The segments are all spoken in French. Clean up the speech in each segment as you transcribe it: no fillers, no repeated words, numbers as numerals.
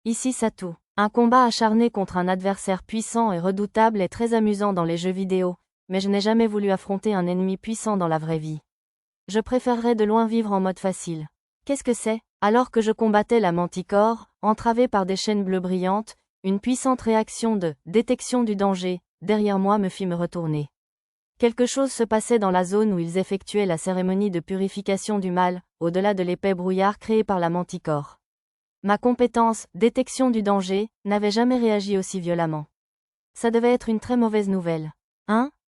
Ici Satou. Un combat acharné contre un adversaire puissant et redoutable est très amusant dans les jeux vidéo, mais je n'ai jamais voulu affronter un ennemi puissant dans la vraie vie. Je préférerais de loin vivre en mode facile. Qu'est-ce que c'est? Alors que je combattais la Manticore, entravée par des chaînes bleues brillantes, une puissante réaction de détection du danger, derrière moi me fit me retourner. Quelque chose se passait dans la zone où ils effectuaient la cérémonie de purification du mal, au-delà de l'épais brouillard créé par la Manticore. Ma compétence, détection du danger, n'avait jamais réagi aussi violemment. Ça devait être une très mauvaise nouvelle.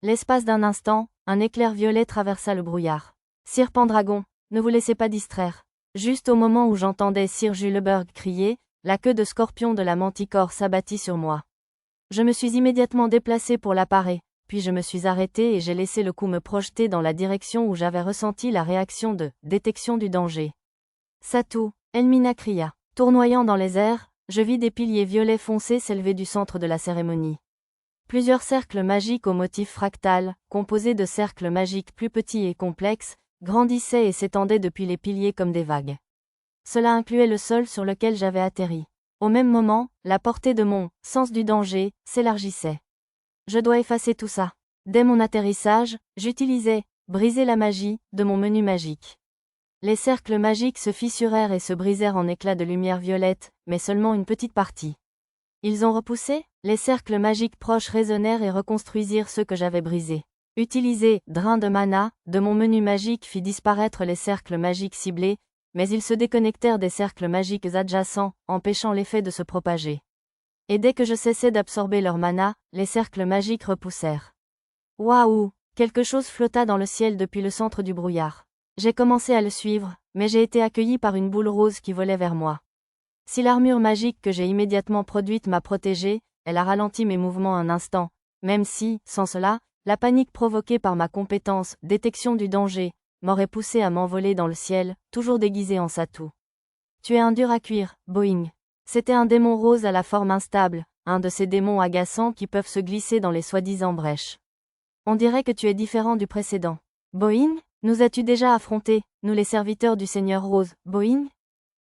L'espace d'un instant, un éclair violet traversa le brouillard. Sir Pendragon, ne vous laissez pas distraire. Juste au moment où j'entendais Sir Juleberg crier, la queue de scorpion de la Manticore s'abattit sur moi. Je me suis immédiatement déplacé pour la parer, puis je me suis arrêté et j'ai laissé le coup me projeter dans la direction où j'avais ressenti la réaction de détection du danger. Satou, Elmina cria. Tournoyant dans les airs, je vis des piliers violets foncés s'élever du centre de la cérémonie. Plusieurs cercles magiques au motif fractal, composés de cercles magiques plus petits et complexes, grandissaient et s'étendaient depuis les piliers comme des vagues. Cela incluait le sol sur lequel j'avais atterri. Au même moment, la portée de mon sens du danger s'élargissait. Je dois effacer tout ça. Dès mon atterrissage, j'utilisais briser la magie de mon menu magique. Les cercles magiques se fissurèrent et se brisèrent en éclats de lumière violette, mais seulement une petite partie. Ils ont repoussé, les cercles magiques proches résonnèrent et reconstruisirent ceux que j'avais brisés. Utiliser drain de mana de mon menu magique fit disparaître les cercles magiques ciblés, mais ils se déconnectèrent des cercles magiques adjacents, empêchant l'effet de se propager. Et dès que je cessais d'absorber leur mana, les cercles magiques repoussèrent. Waouh! Quelque chose flotta dans le ciel depuis le centre du brouillard. J'ai commencé à le suivre, mais j'ai été accueilli par une boule rose qui volait vers moi. Si l'armure magique que j'ai immédiatement produite m'a protégé, elle a ralenti mes mouvements un instant, même si, sans cela, la panique provoquée par ma compétence, détection du danger, m'aurait poussé à m'envoler dans le ciel, toujours déguisé en Satou. Tu es un dur à cuire, Boing. C'était un démon rose à la forme instable, un de ces démons agaçants qui peuvent se glisser dans les soi-disant brèches. On dirait que tu es différent du précédent. Boing? Nous as-tu déjà affrontés, nous les serviteurs du Seigneur Rose, Boing?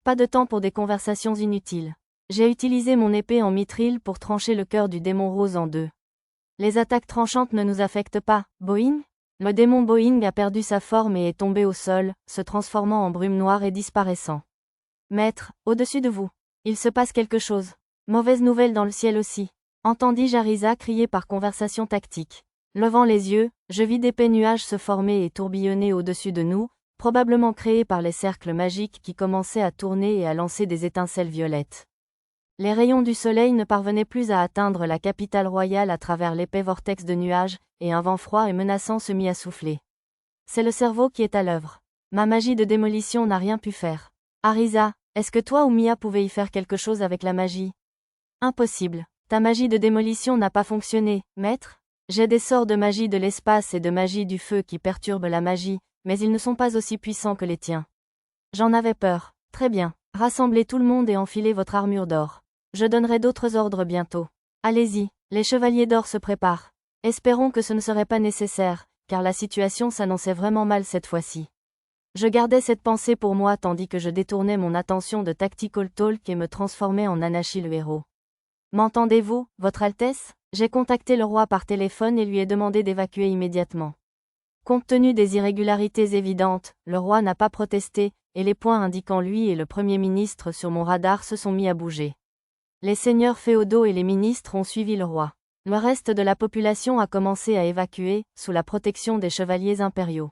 Pas de temps pour des conversations inutiles. J'ai utilisé mon épée en mithril pour trancher le cœur du démon rose en deux. Les attaques tranchantes ne nous affectent pas, Boing? Le démon Boing a perdu sa forme et est tombé au sol, se transformant en brume noire et disparaissant. Maître, au-dessus de vous. Il se passe quelque chose. Mauvaise nouvelle dans le ciel aussi. Entendis-je Arisa crier par conversation tactique. Levant les yeux, je vis d'épais nuages se former et tourbillonner au-dessus de nous, probablement créés par les cercles magiques qui commençaient à tourner et à lancer des étincelles violettes. Les rayons du soleil ne parvenaient plus à atteindre la capitale royale à travers l'épais vortex de nuages, et un vent froid et menaçant se mit à souffler. C'est le cerveau qui est à l'œuvre. Ma magie de démolition n'a rien pu faire. Arisa, est-ce que toi ou Mia pouvez y faire quelque chose avec la magie? Impossible. Ta magie de démolition n'a pas fonctionné, maître? J'ai des sorts de magie de l'espace et de magie du feu qui perturbent la magie, mais ils ne sont pas aussi puissants que les tiens. J'en avais peur. Très bien. Rassemblez tout le monde et enfilez votre armure d'or. Je donnerai d'autres ordres bientôt. Allez-y, les chevaliers d'or se préparent. Espérons que ce ne serait pas nécessaire, car la situation s'annonçait vraiment mal cette fois-ci. Je gardais cette pensée pour moi tandis que je détournais mon attention de Tactical Talk et me transformais en Anashi le héros. M'entendez-vous, Votre Altesse? J'ai contacté le roi par téléphone et lui ai demandé d'évacuer immédiatement. Compte tenu des irrégularités évidentes, le roi n'a pas protesté, et les points indiquant lui et le Premier ministre sur mon radar se sont mis à bouger. Les seigneurs féodaux et les ministres ont suivi le roi. Le reste de la population a commencé à évacuer, sous la protection des chevaliers impériaux.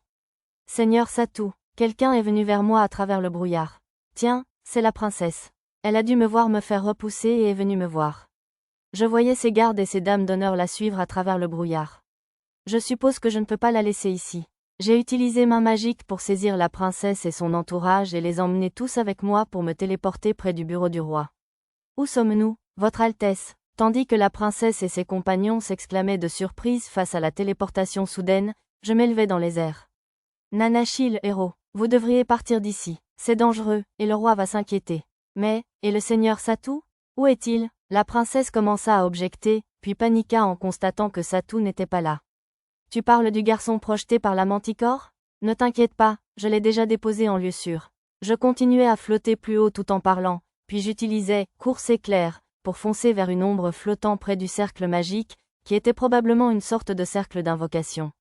Seigneur Satou, quelqu'un est venu vers moi à travers le brouillard. Tiens, c'est la princesse. Elle a dû me voir me faire repousser et est venue me voir. Je voyais ses gardes et ses dames d'honneur la suivre à travers le brouillard. Je suppose que je ne peux pas la laisser ici. J'ai utilisé main magique pour saisir la princesse et son entourage et les emmener tous avec moi pour me téléporter près du bureau du roi. Où sommes-nous, Votre Altesse? Tandis que la princesse et ses compagnons s'exclamaient de surprise face à la téléportation soudaine, je m'élevais dans les airs. Nanashi le héros, vous devriez partir d'ici. C'est dangereux, et le roi va s'inquiéter. Mais, et le seigneur Satou? Où est-il? La princesse commença à objecter, puis paniqua en constatant que Satou n'était pas là. Tu parles du garçon projeté par la Manticore? Ne t'inquiète pas, je l'ai déjà déposé en lieu sûr. Je continuais à flotter plus haut tout en parlant, puis j'utilisais « course éclair » pour foncer vers une ombre flottant près du cercle magique, qui était probablement une sorte de cercle d'invocation.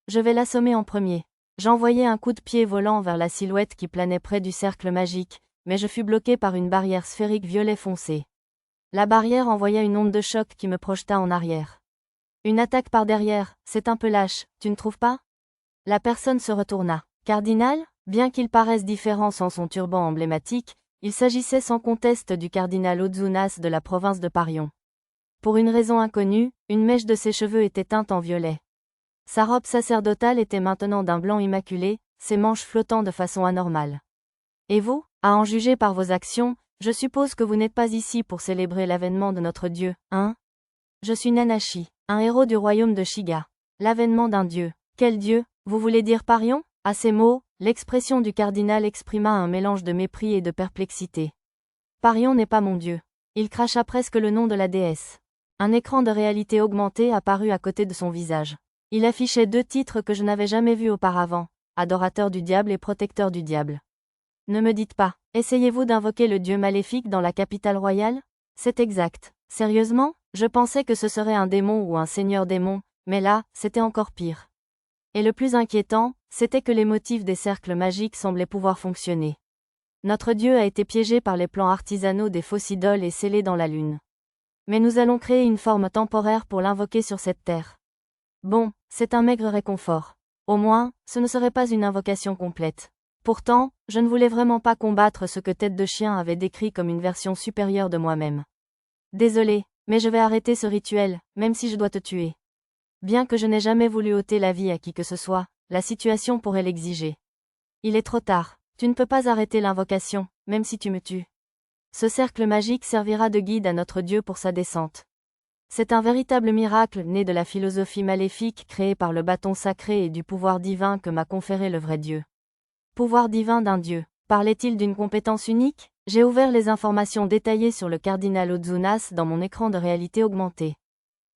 Je vais l'assommer en premier. J'envoyai un coup de pied volant vers la silhouette qui planait près du cercle magique, mais je fus bloqué par une barrière sphérique violet foncé. La barrière envoya une onde de choc qui me projeta en arrière. Une attaque par derrière, c'est un peu lâche, tu ne trouves pas? La personne se retourna. Cardinal? Bien qu'il paraisse différent sans son turban emblématique, il s'agissait sans conteste du cardinal Ozunas de la province de Parion. Pour une raison inconnue, une mèche de ses cheveux était teinte en violet. Sa robe sacerdotale était maintenant d'un blanc immaculé, ses manches flottant de façon anormale. Et vous, à en juger par vos actions, je suppose que vous n'êtes pas ici pour célébrer l'avènement de notre dieu, hein? Je suis Nanashi, un héros du royaume de Shiga. L'avènement d'un dieu. Quel dieu, vous voulez dire Parion? À ces mots, l'expression du cardinal exprima un mélange de mépris et de perplexité. Parion n'est pas mon dieu. Il cracha presque le nom de la déesse. Un écran de réalité augmentée apparut à côté de son visage. Il affichait 2 titres que je n'avais jamais vus auparavant, adorateur du diable et protecteur du diable. Ne me dites pas, essayez-vous d'invoquer le dieu maléfique dans la capitale royale? C'est exact. Sérieusement? Je pensais que ce serait un démon ou un seigneur démon, mais là, c'était encore pire. Et le plus inquiétant, c'était que les motifs des cercles magiques semblaient pouvoir fonctionner. Notre dieu a été piégé par les plans artisanaux des fausses idoles et scellé dans la lune. Mais nous allons créer une forme temporaire pour l'invoquer sur cette terre. Bon, c'est un maigre réconfort. Au moins, ce ne serait pas une invocation complète. Pourtant, je ne voulais vraiment pas combattre ce que Tête de Chien avait décrit comme une version supérieure de moi-même. Désolé, mais je vais arrêter ce rituel, même si je dois te tuer. Bien que je n'ai jamais voulu ôter la vie à qui que ce soit, la situation pourrait l'exiger. Il est trop tard, tu ne peux pas arrêter l'invocation, même si tu me tues. Ce cercle magique servira de guide à notre Dieu pour sa descente. C'est un véritable miracle né de la philosophie maléfique créée par le bâton sacré et du pouvoir divin que m'a conféré le vrai Dieu. Pouvoir divin d'un Dieu. Parlait-il d'une compétence unique? J'ai ouvert les informations détaillées sur le cardinal Ozunas dans mon écran de réalité augmentée.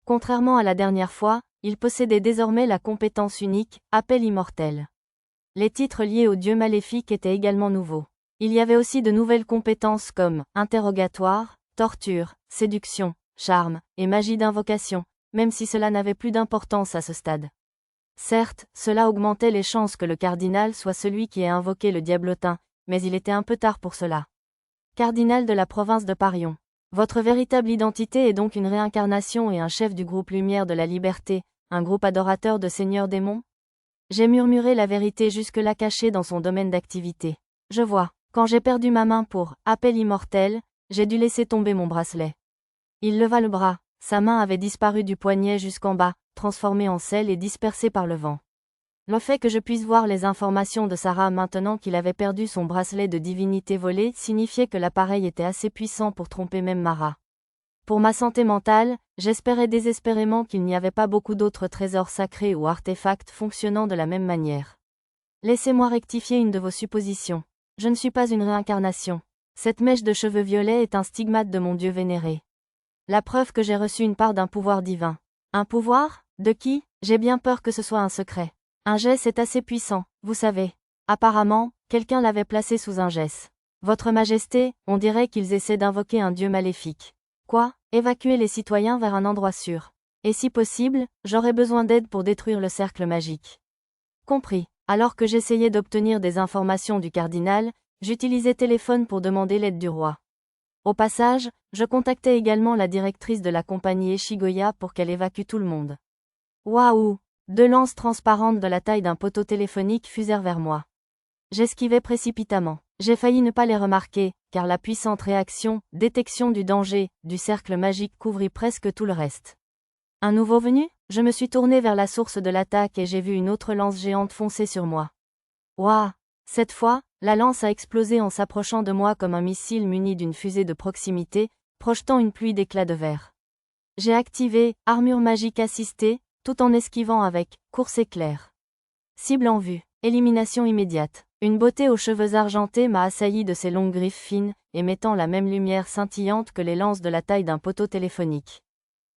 Contrairement à la dernière fois, il possédait désormais la compétence unique, appel immortel. Les titres liés au dieu maléfique étaient également nouveaux. Il y avait aussi de nouvelles compétences comme interrogatoire, torture, séduction, charme, et magie d'invocation, même si cela n'avait plus d'importance à ce stade. Certes, cela augmentait les chances que le cardinal soit celui qui ait invoqué le diablotin, mais il était un peu tard pour cela. Cardinal de la province de Parion. Votre véritable identité est donc une réincarnation et un chef du groupe Lumière de la Liberté, un groupe adorateur de seigneurs démons? J'ai murmuré la vérité jusque-là cachée dans son domaine d'activité. Je vois, quand j'ai perdu ma main pour « appel immortel », j'ai dû laisser tomber mon bracelet. Il leva le bras, sa main avait disparu du poignet jusqu'en bas, transformée en sel et dispersée par le vent. Le fait que je puisse voir les informations de Sarah maintenant qu'il avait perdu son bracelet de divinité volé signifiait que l'appareil était assez puissant pour tromper même Mara. Pour ma santé mentale, j'espérais désespérément qu'il n'y avait pas beaucoup d'autres trésors sacrés ou artefacts fonctionnant de la même manière. Laissez-moi rectifier une de vos suppositions. Je ne suis pas une réincarnation. Cette mèche de cheveux violets est un stigmate de mon Dieu vénéré. La preuve que j'ai reçu une part d'un pouvoir divin. Un pouvoir? De qui? J'ai bien peur que ce soit un secret. Un gès est assez puissant, vous savez. Apparemment, quelqu'un l'avait placé sous un gès. Votre Majesté, on dirait qu'ils essaient d'invoquer un dieu maléfique. Quoi? Évacuer les citoyens vers un endroit sûr. Et si possible, j'aurais besoin d'aide pour détruire le cercle magique. Compris. Alors que j'essayais d'obtenir des informations du cardinal, j'utilisais téléphone pour demander l'aide du roi. Au passage, je contactais également la directrice de la compagnie Eshigoya pour qu'elle évacue tout le monde. Waouh! 2 lances transparentes de la taille d'un poteau téléphonique fusèrent vers moi. J'esquivai précipitamment. J'ai failli ne pas les remarquer, car la puissante réaction, détection du danger, du cercle magique couvrit presque tout le reste. Un nouveau venu? Je me suis tourné vers la source de l'attaque et j'ai vu une autre lance géante foncer sur moi. Ouah! Cette fois, la lance a explosé en s'approchant de moi comme un missile muni d'une fusée de proximité, projetant une pluie d'éclats de verre. J'ai activé « Armure magique assistée », tout en esquivant avec « Course éclair ». Cible en vue. Élimination immédiate. Une beauté aux cheveux argentés m'a assailli de ses longues griffes fines, émettant la même lumière scintillante que les lances de la taille d'un poteau téléphonique.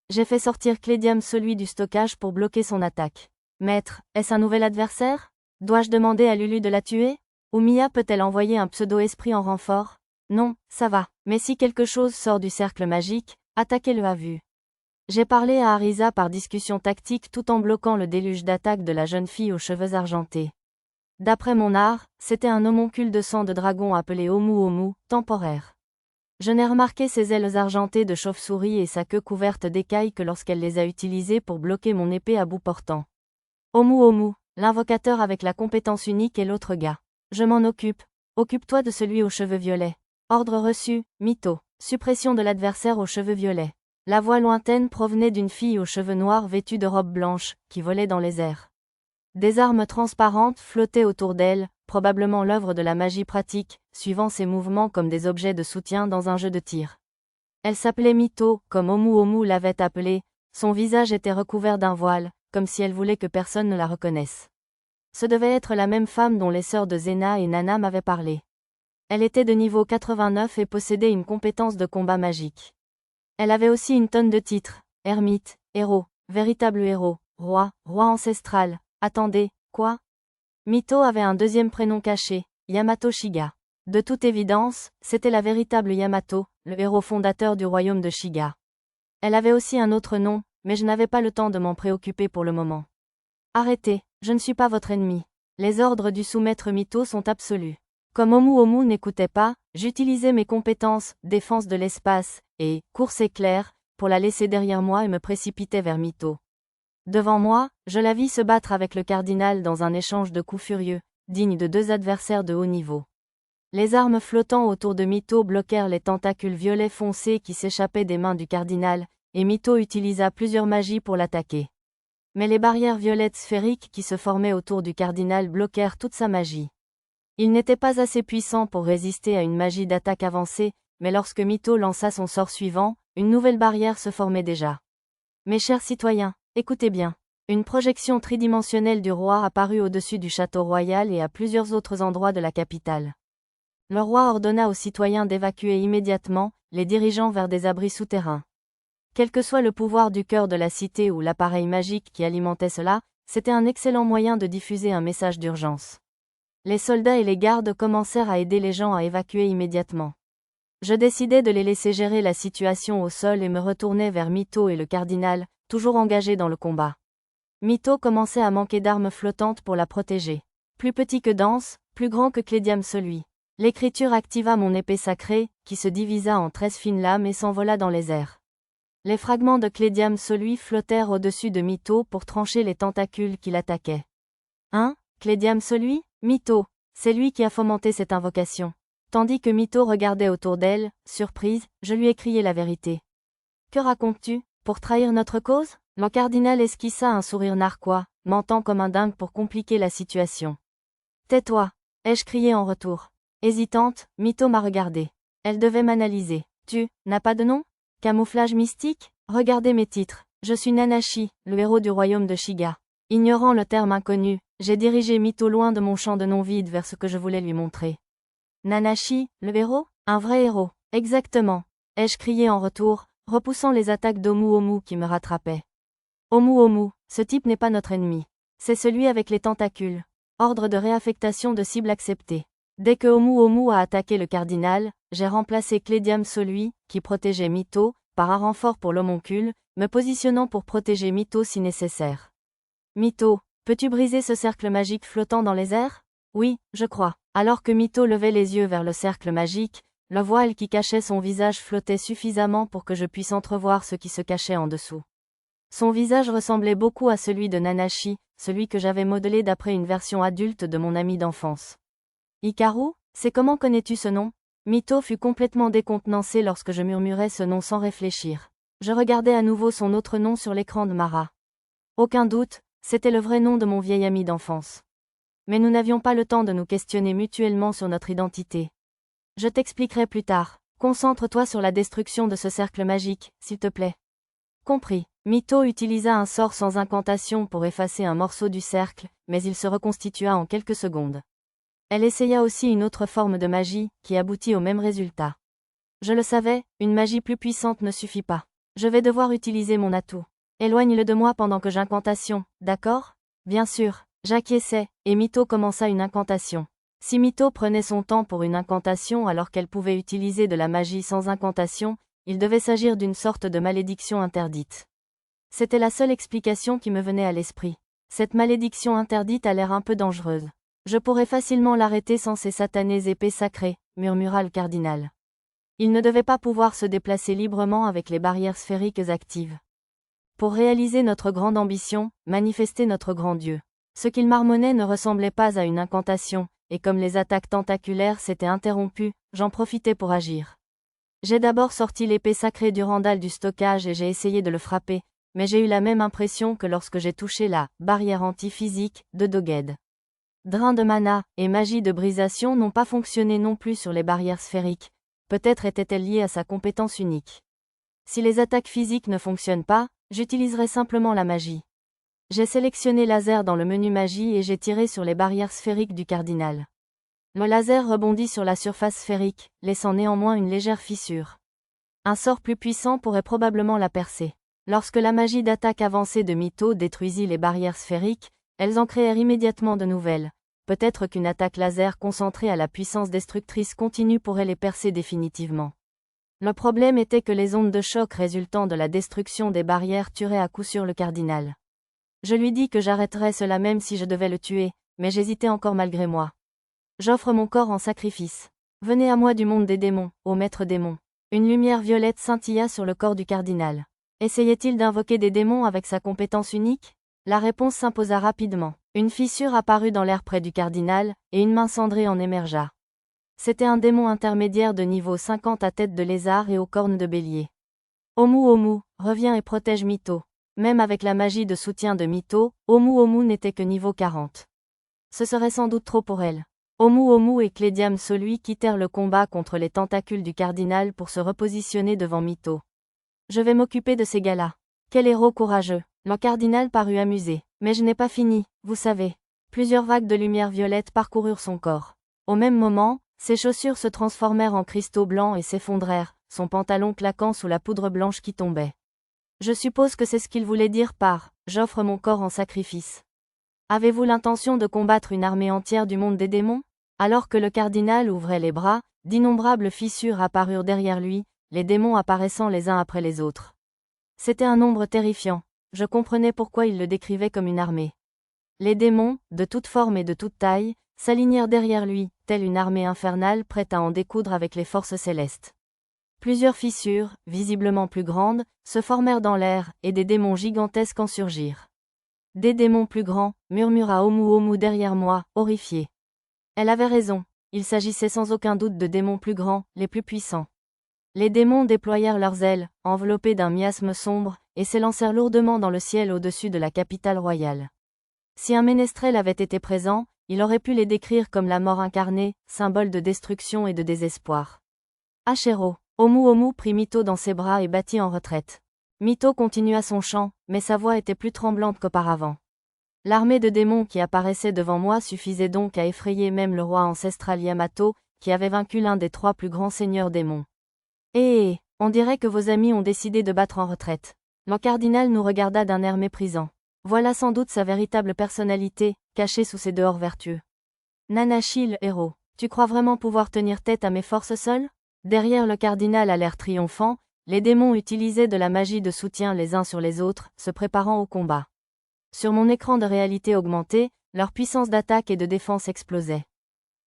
J'ai fait sortir Clédiam celui du stockage pour bloquer son attaque. Maître, est-ce un nouvel adversaire? Dois-je demander à Lulu de la tuer? Ou Mia peut-elle envoyer un pseudo-esprit en renfort? Non, ça va. Mais si quelque chose sort du cercle magique, attaquez-le à vue. J'ai parlé à Arisa par discussion tactique tout en bloquant le déluge d'attaque de la jeune fille aux cheveux argentés. D'après mon art, c'était un homoncule de sang de dragon appelé Omu Omu, temporaire. Je n'ai remarqué ses ailes argentées de chauve-souris et sa queue couverte d'écailles que lorsqu'elle les a utilisées pour bloquer mon épée à bout portant. Omu Omu, l'invocateur avec la compétence unique et l'autre gars. Je m'en occupe. Occupe-toi de celui aux cheveux violets. Ordre reçu, Mytho. Suppression de l'adversaire aux cheveux violets. La voix lointaine provenait d'une fille aux cheveux noirs vêtue de robe blanche, qui volait dans les airs. Des armes transparentes flottaient autour d'elle, probablement l'œuvre de la magie pratique, suivant ses mouvements comme des objets de soutien dans un jeu de tir. Elle s'appelait Mytho, comme Omu Omu l'avait appelée, son visage était recouvert d'un voile, comme si elle voulait que personne ne la reconnaisse. Ce devait être la même femme dont les sœurs de Zena et Nana m'avaient parlé. Elle était de niveau 89 et possédait une compétence de combat magique. Elle avait aussi une tonne de titres, ermite, héros, véritable héros, roi, roi ancestral. Attendez, quoi? Mytho avait un deuxième prénom caché, Yamato Shiga. De toute évidence, c'était la véritable Yamato, le héros fondateur du royaume de Shiga. Elle avait aussi un autre nom, mais je n'avais pas le temps de m'en préoccuper pour le moment. Arrêtez, je ne suis pas votre ennemi. Les ordres du sous-maître Mytho sont absolus. Comme Omu Omu n'écoutait pas, j'utilisais mes compétences, défense de l'espace, et course éclair, pour la laisser derrière moi et me précipitais vers Mytho. Devant moi, je la vis se battre avec le cardinal dans un échange de coups furieux, digne de deux adversaires de haut niveau. Les armes flottant autour de Mytho bloquèrent les tentacules violets foncés qui s'échappaient des mains du cardinal, et Mytho utilisa plusieurs magies pour l'attaquer. Mais les barrières violettes sphériques qui se formaient autour du cardinal bloquèrent toute sa magie. Il n'était pas assez puissant pour résister à une magie d'attaque avancée, mais lorsque Mytho lança son sort suivant, une nouvelle barrière se formait déjà. Mes chers citoyens, écoutez bien. Une projection tridimensionnelle du roi apparut au-dessus du château royal et à plusieurs autres endroits de la capitale. Le roi ordonna aux citoyens d'évacuer immédiatement, les dirigeant vers des abris souterrains. Quel que soit le pouvoir du cœur de la cité ou l'appareil magique qui alimentait cela, c'était un excellent moyen de diffuser un message d'urgence. Les soldats et les gardes commencèrent à aider les gens à évacuer immédiatement. Je décidai de les laisser gérer la situation au sol et me retournai vers Mytho et le cardinal, toujours engagés dans le combat. Mytho commençait à manquer d'armes flottantes pour la protéger. Plus petit que dense, plus grand que Clédiam celui. L'écriture activa mon épée sacrée, qui se divisa en 13 fines lames et s'envola dans les airs. Les fragments de Clédiam celui flottèrent au-dessus de Mytho pour trancher les tentacules qui l'attaquaient. Hein? Clédiam celui? Mytho, c'est lui qui a fomenté cette invocation. Tandis que Mytho regardait autour d'elle, surprise, je lui ai crié la vérité. Que racontes-tu? Pour trahir notre cause? Le cardinal esquissa un sourire narquois, mentant comme un dingue pour compliquer la situation. Tais-toi, ai-je crié en retour. Hésitante, Mytho m'a regardé. Elle devait m'analyser. Tu n'as pas de nom? Camouflage mystique? Regardez mes titres. Je suis Nanashi, le héros du royaume de Shiga. Ignorant le terme inconnu, j'ai dirigé Mytho loin de mon champ de non vide vers ce que je voulais lui montrer. Nanashi, le héros? Un vrai héros. Exactement. Ai-je crié en retour, repoussant les attaques d'Omu Omu qui me rattrapaient. Omu Omu, ce type n'est pas notre ennemi. C'est celui avec les tentacules. Ordre de réaffectation de cible accepté. Dès que Omu Omu a attaqué le cardinal, j'ai remplacé Clédiam celui, qui protégeait Mytho, par un renfort pour l'homoncule, me positionnant pour protéger Mytho si nécessaire. Mytho, peux-tu briser ce cercle magique flottant dans les airs? Oui, je crois. Alors que Mytho levait les yeux vers le cercle magique, le voile qui cachait son visage flottait suffisamment pour que je puisse entrevoir ce qui se cachait en dessous. Son visage ressemblait beaucoup à celui de Nanashi, celui que j'avais modelé d'après une version adulte de mon ami d'enfance. Hikaru, c'est comment connais-tu ce nom? Mytho fut complètement décontenancé lorsque je murmurais ce nom sans réfléchir. Je regardais à nouveau son autre nom sur l'écran de Mara. Aucun doute, c'était le vrai nom de mon vieil ami d'enfance. Mais nous n'avions pas le temps de nous questionner mutuellement sur notre identité. Je t'expliquerai plus tard. Concentre-toi sur la destruction de ce cercle magique, s'il te plaît. Compris. Mytho utilisa un sort sans incantation pour effacer un morceau du cercle, mais il se reconstitua en quelques secondes. Elle essaya aussi une autre forme de magie, qui aboutit au même résultat. Je le savais, une magie plus puissante ne suffit pas. Je vais devoir utiliser mon atout. Éloigne-le de moi pendant que j'incantation, d'accord? Bien sûr, j'acquiesçai, et Mytho commença une incantation. Si Mito prenait son temps pour une incantation alors qu'elle pouvait utiliser de la magie sans incantation, il devait s'agir d'une sorte de malédiction interdite. C'était la seule explication qui me venait à l'esprit. Cette malédiction interdite a l'air un peu dangereuse. Je pourrais facilement l'arrêter sans ces satanées épées sacrées, murmura le cardinal. Il ne devait pas pouvoir se déplacer librement avec les barrières sphériques actives. Pour réaliser notre grande ambition, manifester notre grand Dieu. Ce qu'il marmonnait ne ressemblait pas à une incantation, et comme les attaques tentaculaires s'étaient interrompues, j'en profitais pour agir. J'ai d'abord sorti l'épée sacrée Durandal du stockage et j'ai essayé de le frapper, mais j'ai eu la même impression que lorsque j'ai touché la barrière anti-physique de Doged. Drain de mana et magie de brisation n'ont pas fonctionné non plus sur les barrières sphériques, peut-être étaient-elles liées à sa compétence unique. Si les attaques physiques ne fonctionnent pas, j'utiliserai simplement la magie. J'ai sélectionné laser dans le menu magie et j'ai tiré sur les barrières sphériques du cardinal. Le laser rebondit sur la surface sphérique, laissant néanmoins une légère fissure. Un sort plus puissant pourrait probablement la percer. Lorsque la magie d'attaque avancée de Mito détruisit les barrières sphériques, elles en créèrent immédiatement de nouvelles. Peut-être qu'une attaque laser concentrée à la puissance destructrice continue pourrait les percer définitivement. Le problème était que les ondes de choc résultant de la destruction des barrières tueraient à coup sûr le cardinal. Je lui dis que j'arrêterais cela même si je devais le tuer, mais j'hésitais encore malgré moi. J'offre mon corps en sacrifice. Venez à moi du monde des démons, ô maître démon. Une lumière violette scintilla sur le corps du cardinal. Essayait-il d'invoquer des démons avec sa compétence unique? La réponse s'imposa rapidement. Une fissure apparut dans l'air près du cardinal, et une main cendrée en émergea. C'était un démon intermédiaire de niveau 50 à tête de lézard et aux cornes de bélier. Omu, reviens et protège Mito. Même avec la magie de soutien de Mito, Omu n'était que niveau 40. Ce serait sans doute trop pour elle. Omu et Clédiam Solui quittèrent le combat contre les tentacules du cardinal pour se repositionner devant Mito. Je vais m'occuper de ces gars-là. Quel héros courageux. Le cardinal parut amusé. Mais je n'ai pas fini, vous savez. Plusieurs vagues de lumière violette parcoururent son corps. Au même moment, ses chaussures se transformèrent en cristaux blancs et s'effondrèrent, son pantalon claquant sous la poudre blanche qui tombait. Je suppose que c'est ce qu'il voulait dire par « j'offre mon corps en sacrifice ». Avez-vous l'intention de combattre une armée entière du monde des démons? Alors que le cardinal ouvrait les bras, d'innombrables fissures apparurent derrière lui, les démons apparaissant les uns après les autres. C'était un nombre terrifiant. Je comprenais pourquoi il le décrivait comme une armée. Les démons, de toute forme et de toute taille, s'alignèrent derrière lui, telle une armée infernale prête à en découdre avec les forces célestes. Plusieurs fissures, visiblement plus grandes, se formèrent dans l'air, et des démons gigantesques en surgirent. Des démons plus grands, murmura Omu derrière moi, horrifié. Elle avait raison, il s'agissait sans aucun doute de démons plus grands, les plus puissants. Les démons déployèrent leurs ailes, enveloppés d'un miasme sombre, et s'élancèrent lourdement dans le ciel au-dessus de la capitale royale. Si un ménestrel avait été présent, il aurait pu les décrire comme la mort incarnée, symbole de destruction et de désespoir. Hachero, Omu prit Mito dans ses bras et battit en retraite. Mito continua son chant, mais sa voix était plus tremblante qu'auparavant. L'armée de démons qui apparaissait devant moi suffisait donc à effrayer même le roi ancestral Yamato, qui avait vaincu l'un des 3 plus grands seigneurs démons. On dirait que vos amis ont décidé de battre en retraite. Le cardinal nous regarda d'un air méprisant. Voilà sans doute sa véritable personnalité, cachée sous ses dehors vertueux. Nanashi le héros, tu crois vraiment pouvoir tenir tête à mes forces seules? Derrière le cardinal à l'air triomphant, les démons utilisaient de la magie de soutien les uns sur les autres, se préparant au combat. Sur mon écran de réalité augmentée, leur puissance d'attaque et de défense explosait.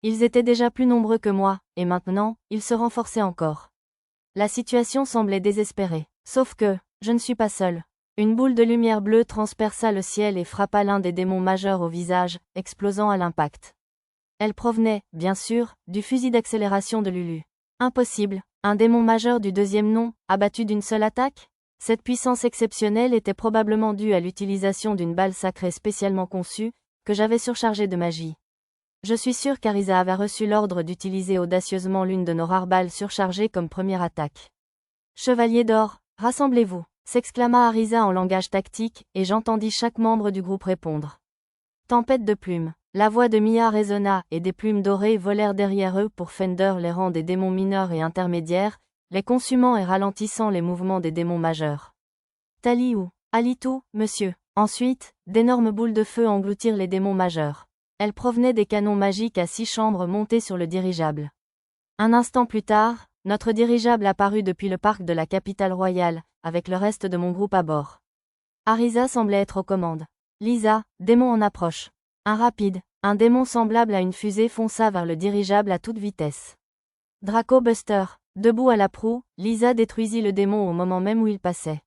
Ils étaient déjà plus nombreux que moi, et maintenant, ils se renforçaient encore. La situation semblait désespérée. Sauf que, je ne suis pas seul. Une boule de lumière bleue transperça le ciel et frappa l'un des démons majeurs au visage, explosant à l'impact. Elle provenait, bien sûr, du fusil d'accélération de Lulu. Impossible, un démon majeur du 2e nom, abattu d'une seule attaque? Cette puissance exceptionnelle était probablement due à l'utilisation d'une balle sacrée spécialement conçue, que j'avais surchargée de magie. Je suis sûr qu'Arisa avait reçu l'ordre d'utiliser audacieusement l'une de nos rares balles surchargées comme première attaque. Chevalier d'or, rassemblez-vous, s'exclama Arisa en langage tactique, et j'entendis chaque membre du groupe répondre. Tempête de plumes. La voix de Mia résonna, et des plumes dorées volèrent derrière eux pour fender les rangs des démons mineurs et intermédiaires, les consumant et ralentissant les mouvements des démons majeurs. Taliou, Alitou, monsieur. Ensuite, d'énormes boules de feu engloutirent les démons majeurs. Elle provenait des canons magiques à 6 chambres montés sur le dirigeable. Un instant plus tard, notre dirigeable apparut depuis le parc de la capitale royale, avec le reste de mon groupe à bord. Arisa semblait être aux commandes. Lisa, démon en approche. Un démon semblable à une fusée fonça vers le dirigeable à toute vitesse. Draco Buster, debout à la proue, Lisa détruisit le démon au moment même où il passait.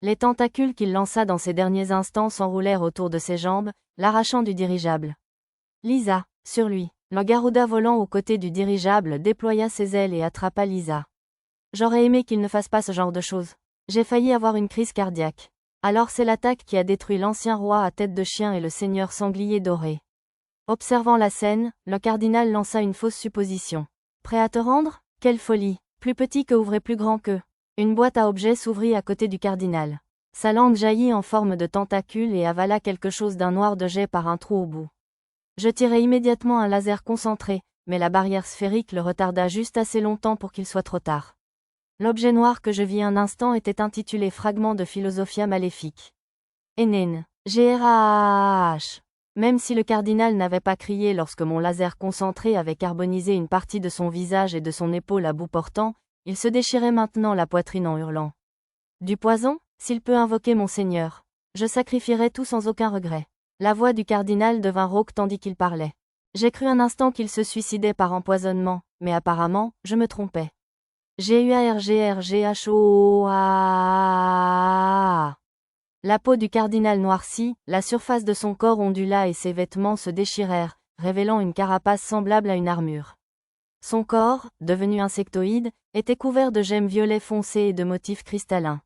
Les tentacules qu'il lança dans ces derniers instants s'enroulèrent autour de ses jambes, l'arrachant du dirigeable. Lisa, sur lui. Le Garuda volant aux côtés du dirigeable déploya ses ailes et attrapa Lisa. J'aurais aimé qu'il ne fasse pas ce genre de choses. J'ai failli avoir une crise cardiaque. Alors c'est l'attaque qui a détruit l'ancien roi à tête de chien et le seigneur sanglier doré. Observant la scène, le cardinal lança une fausse supposition. Prêt à te rendre? Quelle folie! Plus petit que ouvrait plus grand que. Une boîte à objets s'ouvrit à côté du cardinal. Sa langue jaillit en forme de tentacule et avala quelque chose d'un noir de jet par un trou au bout. Je tirai immédiatement un laser concentré, mais la barrière sphérique le retarda juste assez longtemps pour qu'il soit trop tard. L'objet noir que je vis un instant était intitulé Fragment de Philosophia Maléfique. Enen. GRAH. Même si le cardinal n'avait pas crié lorsque mon laser concentré avait carbonisé une partie de son visage et de son épaule à bout portant, il se déchirait maintenant la poitrine en hurlant. Du poison? S'il peut invoquer mon seigneur. Je sacrifierai tout sans aucun regret. La voix du cardinal devint rauque tandis qu'il parlait. J'ai cru un instant qu'il se suicidait par empoisonnement, mais apparemment, je me trompais. GUARGRGHOA. La peau du cardinal noircit, la surface de son corps ondula et ses vêtements se déchirèrent, révélant une carapace semblable à une armure. Son corps, devenu insectoïde, était couvert de gemmes violet foncé et de motifs cristallins.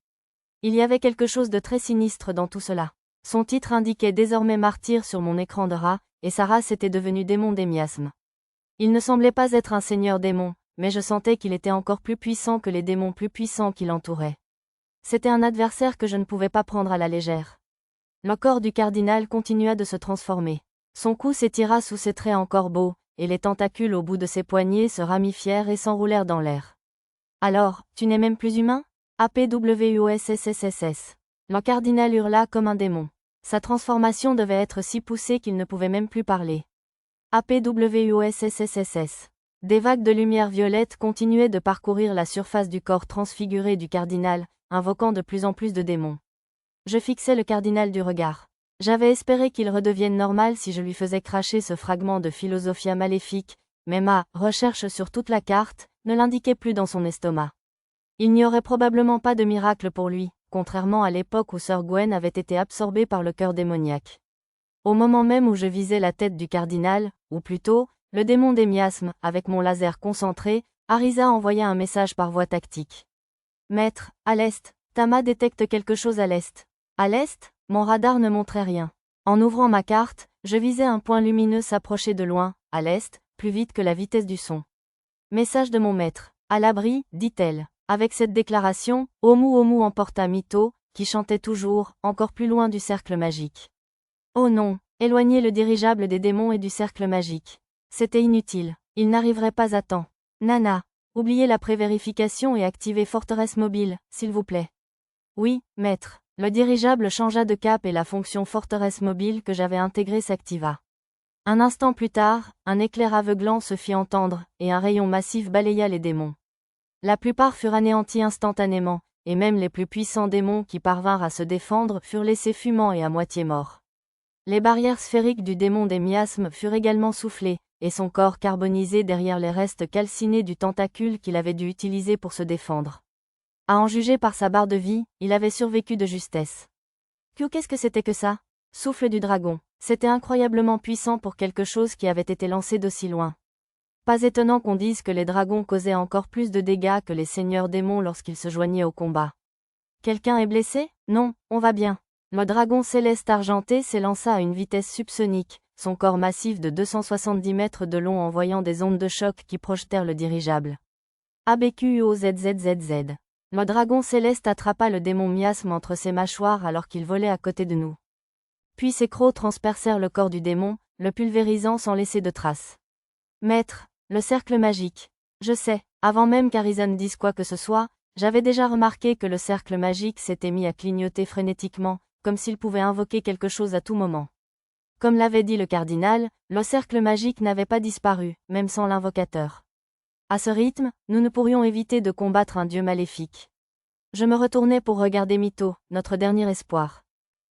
Il y avait quelque chose de très sinistre dans tout cela. Son titre indiquait désormais martyr sur mon écran de rat, et sa race était devenue démon des miasmes. Il ne semblait pas être un seigneur démon, mais je sentais qu'il était encore plus puissant que les démons plus puissants qui l'entouraient. C'était un adversaire que je ne pouvais pas prendre à la légère. Le corps du cardinal continua de se transformer. Son cou s'étira sous ses traits encore beaux, et les tentacules au bout de ses poignets se ramifièrent et s'enroulèrent dans l'air. Alors, tu n'es même plus humain? APWUSSSSS. Le cardinal hurla comme un démon. Sa transformation devait être si poussée qu'il ne pouvait même plus parler. APWUSSSSS. Des vagues de lumière violette continuaient de parcourir la surface du corps transfiguré du cardinal, invoquant de plus en plus de démons. Je fixais le cardinal du regard. J'avais espéré qu'il redevienne normal si je lui faisais cracher ce fragment de Philosophia Maléfique, mais ma recherche sur toute la carte ne l'indiquait plus dans son estomac. Il n'y aurait probablement pas de miracle pour lui, contrairement à l'époque où Sir Gwen avait été absorbée par le cœur démoniaque. Au moment même où je visais la tête du cardinal, ou plutôt, le démon des miasmes, avec mon laser concentré, Arisa envoya un message par voie tactique. Maître, à l'est, Tama détecte quelque chose à l'est. À l'est, mon radar ne montrait rien. En ouvrant ma carte, je visais un point lumineux s'approcher de loin, à l'est, plus vite que la vitesse du son. Message de mon maître. À l'abri, dit-elle. Avec cette déclaration, Omu emporta Mito, qui chantait toujours, encore plus loin du cercle magique. Oh non, éloigner le dirigeable des démons et du cercle magique. C'était inutile, il n'arriverait pas à temps. Nana, oubliez la prévérification et activez Forteresse mobile, s'il vous plaît. Oui, maître. Le dirigeable changea de cap et la fonction Forteresse mobile que j'avais intégrée s'activa. Un instant plus tard, un éclair aveuglant se fit entendre, et un rayon massif balaya les démons. La plupart furent anéantis instantanément, et même les plus puissants démons qui parvinrent à se défendre furent laissés fumants et à moitié morts. Les barrières sphériques du démon des miasmes furent également soufflées, et son corps carbonisé derrière les restes calcinés du tentacule qu'il avait dû utiliser pour se défendre. À en juger par sa barre de vie, il avait survécu de justesse. Qu'est-ce que c'était que ça? Souffle du dragon. C'était incroyablement puissant pour quelque chose qui avait été lancé d'aussi loin. Pas étonnant qu'on dise que les dragons causaient encore plus de dégâts que les seigneurs démons lorsqu'ils se joignaient au combat. Quelqu'un est blessé? Non, on va bien. Le dragon céleste argenté s'élança à une vitesse subsonique, son corps massif de 270 mètres de long envoyant des ondes de choc qui projetèrent le dirigeable. ABQUOZZZZ. Le dragon céleste attrapa le démon miasme entre ses mâchoires alors qu'il volait à côté de nous. Puis ses crocs transpercèrent le corps du démon, le pulvérisant sans laisser de traces. Maître, le cercle magique. Je sais, avant même qu'Arisa ne dise quoi que ce soit, j'avais déjà remarqué que le cercle magique s'était mis à clignoter frénétiquement, comme s'il pouvait invoquer quelque chose à tout moment. Comme l'avait dit le cardinal, le cercle magique n'avait pas disparu, même sans l'invocateur. À ce rythme, nous ne pourrions éviter de combattre un dieu maléfique. Je me retournai pour regarder Mito, notre dernier espoir.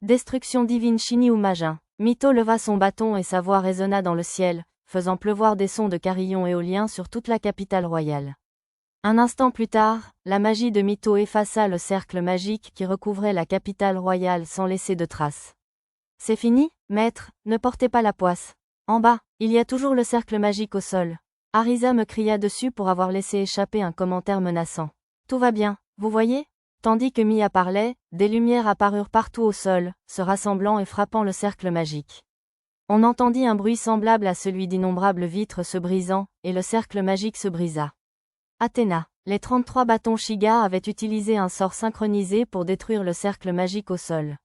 Destruction divine Shini ou Majin. Mito leva son bâton et sa voix résonna dans le ciel, faisant pleuvoir des sons de carillons éoliens sur toute la capitale royale. Un instant plus tard, la magie de Mito effaça le cercle magique qui recouvrait la capitale royale sans laisser de traces. C'est fini, maître, ne portez pas la poisse. En bas, il y a toujours le cercle magique au sol. Arisa me cria dessus pour avoir laissé échapper un commentaire menaçant. Tout va bien, vous voyez? Tandis que Mia parlait, des lumières apparurent partout au sol, se rassemblant et frappant le cercle magique. On entendit un bruit semblable à celui d'innombrables vitres se brisant, et le cercle magique se brisa. Athéna. Les 33 bâtons Shiga avaient utilisé un sort synchronisé pour détruire le cercle magique au sol.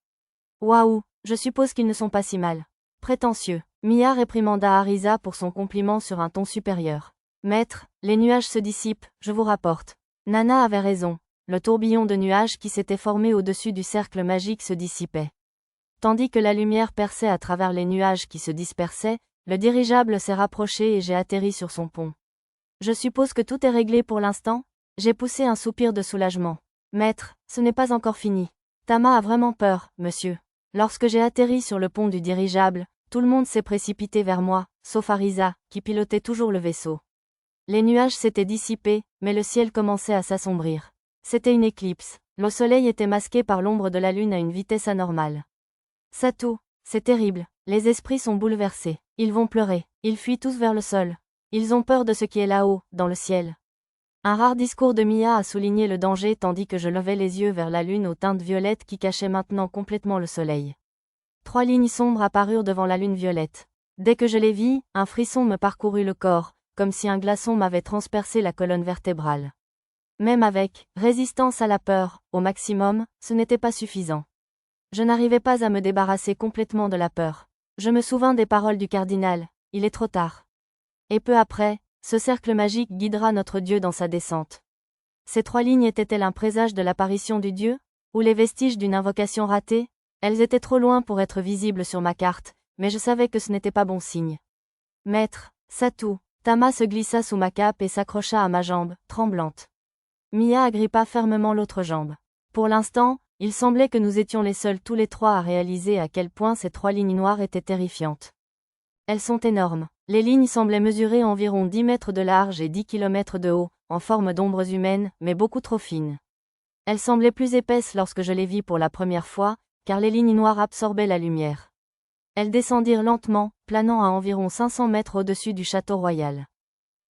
Waouh, je suppose qu'ils ne sont pas si mal. Prétentieux. Mia réprimanda Arisa pour son compliment sur un ton supérieur. Maître, les nuages se dissipent, je vous rapporte. Nana avait raison. Le tourbillon de nuages qui s'était formé au-dessus du cercle magique se dissipait. Tandis que la lumière perçait à travers les nuages qui se dispersaient, le dirigeable s'est rapproché et j'ai atterri sur son pont. Je suppose que tout est réglé pour l'instant? J'ai poussé un soupir de soulagement. Maître, ce n'est pas encore fini. Tama a vraiment peur, monsieur. Lorsque j'ai atterri sur le pont du dirigeable, tout le monde s'est précipité vers moi, sauf Arisa, qui pilotait toujours le vaisseau. Les nuages s'étaient dissipés, mais le ciel commençait à s'assombrir. C'était une éclipse. Le soleil était masqué par l'ombre de la lune à une vitesse anormale. Satou, c'est terrible. Les esprits sont bouleversés. Ils vont pleurer. Ils fuient tous vers le sol. Ils ont peur de ce qui est là-haut, dans le ciel. Un rare discours de Mia a souligné le danger tandis que je levais les yeux vers la lune aux teintes violettes qui cachait maintenant complètement le soleil. 3 lignes sombres apparurent devant la lune violette. Dès que je les vis, un frisson me parcourut le corps, comme si un glaçon m'avait transpercé la colonne vertébrale. Même avec résistance à la peur, au maximum, ce n'était pas suffisant. Je n'arrivais pas à me débarrasser complètement de la peur. Je me souvins des paroles du cardinal, il est trop tard. Et peu après, ce cercle magique guidera notre Dieu dans sa descente. Ces 3 lignes étaient-elles un présage de l'apparition du Dieu, ou les vestiges d'une invocation ratée? Elles étaient trop loin pour être visibles sur ma carte, mais je savais que ce n'était pas bon signe. Maître, Satou, Tama se glissa sous ma cape et s'accrocha à ma jambe, tremblante. Mia agrippa fermement l'autre jambe. Pour l'instant, il semblait que nous étions les seuls tous les 3 à réaliser à quel point ces 3 lignes noires étaient terrifiantes. Elles sont énormes. Les lignes semblaient mesurer environ 10 mètres de large et 10 kilomètres de haut, en forme d'ombres humaines, mais beaucoup trop fines. Elles semblaient plus épaisses lorsque je les vis pour la première fois, car les lignes noires absorbaient la lumière. Elles descendirent lentement, planant à environ 500 mètres au-dessus du château royal.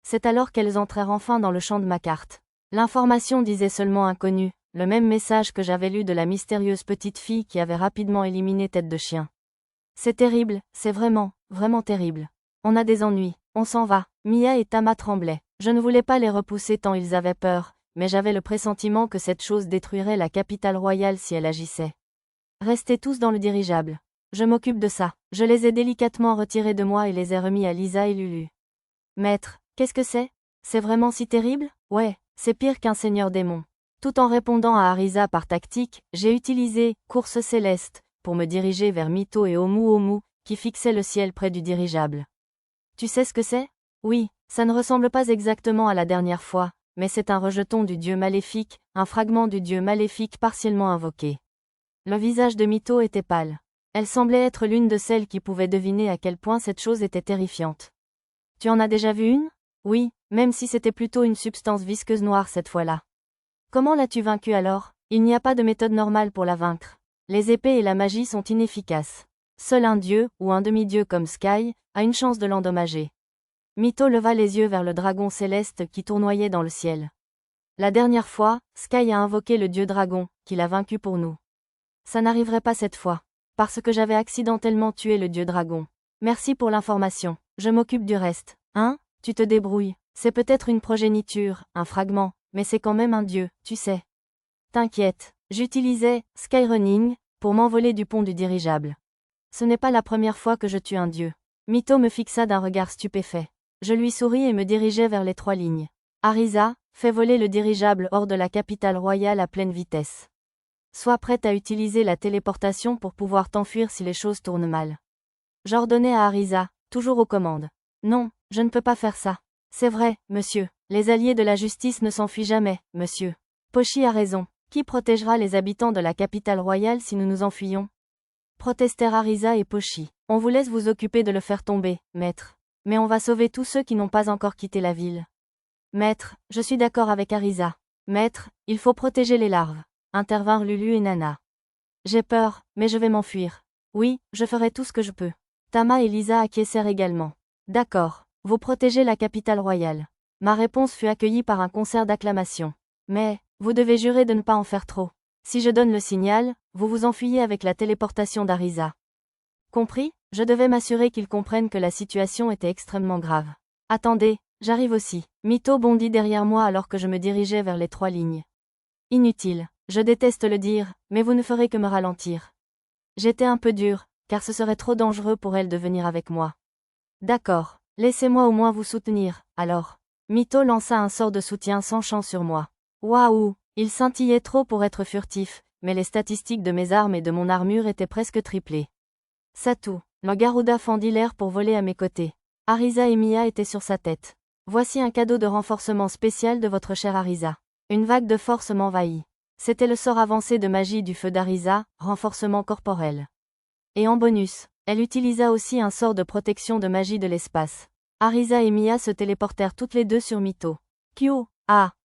C'est alors qu'elles entrèrent enfin dans le champ de ma carte. L'information disait seulement inconnu, le même message que j'avais lu de la mystérieuse petite fille qui avait rapidement éliminé Tête de Chien. C'est terrible, c'est vraiment, vraiment terrible. On a des ennuis, on s'en va. Mia et Tama tremblaient. Je ne voulais pas les repousser tant ils avaient peur, mais j'avais le pressentiment que cette chose détruirait la capitale royale si elle agissait. Restez tous dans le dirigeable. Je m'occupe de ça. Je les ai délicatement retirés de moi et les ai remis à Lisa et Lulu. Maître, qu'est-ce que c'est? C'est vraiment si terrible? Ouais, c'est pire qu'un seigneur démon. Tout en répondant à Arisa par tactique, j'ai utilisé « course céleste » pour me diriger vers Mito et Omu, qui fixaient le ciel près du dirigeable. Tu sais ce que c'est? Oui, ça ne ressemble pas exactement à la dernière fois, mais c'est un rejeton du dieu maléfique, un fragment du dieu maléfique partiellement invoqué. Le visage de Mito était pâle. Elle semblait être l'une de celles qui pouvaient deviner à quel point cette chose était terrifiante. Tu en as déjà vu une? Oui, même si c'était plutôt une substance visqueuse noire cette fois-là. Comment l'as-tu vaincue alors? Il n'y a pas de méthode normale pour la vaincre. Les épées et la magie sont inefficaces. Seul un dieu, ou un demi-dieu comme Sky, a une chance de l'endommager. Mito leva les yeux vers le dragon céleste qui tournoyait dans le ciel. La dernière fois, Sky a invoqué le dieu dragon, qui l'a vaincu pour nous. Ça n'arriverait pas cette fois. Parce que j'avais accidentellement tué le dieu dragon. Merci pour l'information. Je m'occupe du reste. Hein? Tu te débrouilles. C'est peut-être une progéniture, un fragment, mais c'est quand même un dieu, tu sais. T'inquiète. J'utilisais Skyrunning pour m'envoler du pont du dirigeable. Ce n'est pas la première fois que je tue un dieu. Mito me fixa d'un regard stupéfait. Je lui souris et me dirigeai vers les 3 lignes. Arisa, fais voler le dirigeable hors de la capitale royale à pleine vitesse. Sois prête à utiliser la téléportation pour pouvoir t'enfuir si les choses tournent mal. J'ordonnai à Arisa, toujours aux commandes. Non, je ne peux pas faire ça. C'est vrai, monsieur. Les alliés de la justice ne s'enfuient jamais, monsieur. Pochi a raison. Qui protégera les habitants de la capitale royale si nous nous enfuyons? Protestèrent Arisa et Pochi. On vous laisse vous occuper de le faire tomber, maître. Mais on va sauver tous ceux qui n'ont pas encore quitté la ville. Maître, je suis d'accord avec Arisa. Maître, il faut protéger les larves. Intervinrent Lulu et Nana. J'ai peur, mais je vais m'enfuir. Oui, je ferai tout ce que je peux. Tama et Lisa acquiescèrent également. D'accord, vous protégez la capitale royale. Ma réponse fut accueillie par un concert d'acclamations. Mais, vous devez jurer de ne pas en faire trop. Si je donne le signal, vous vous enfuyez avec la téléportation d'Arisa. Compris? Je devais m'assurer qu'ils comprennent que la situation était extrêmement grave. Attendez, j'arrive aussi. Mito bondit derrière moi alors que je me dirigeais vers les 3 lignes. Inutile, je déteste le dire, mais vous ne ferez que me ralentir. J'étais un peu dur, car ce serait trop dangereux pour elle de venir avec moi. D'accord, laissez-moi au moins vous soutenir, alors. Mito lança un sort de soutien sans chance sur moi. Waouh, il scintillait trop pour être furtif, mais les statistiques de mes armes et de mon armure étaient presque triplées. Satou, le Garuda fendit l'air pour voler à mes côtés. Arisa et Mia étaient sur sa tête. Voici un cadeau de renforcement spécial de votre chère Arisa. Une vague de force m'envahit. C'était le sort avancé de magie du feu d'Arisa, renforcement corporel. Et en bonus, elle utilisa aussi un sort de protection de magie de l'espace. Arisa et Mia se téléportèrent toutes les deux sur Mito. Kyo,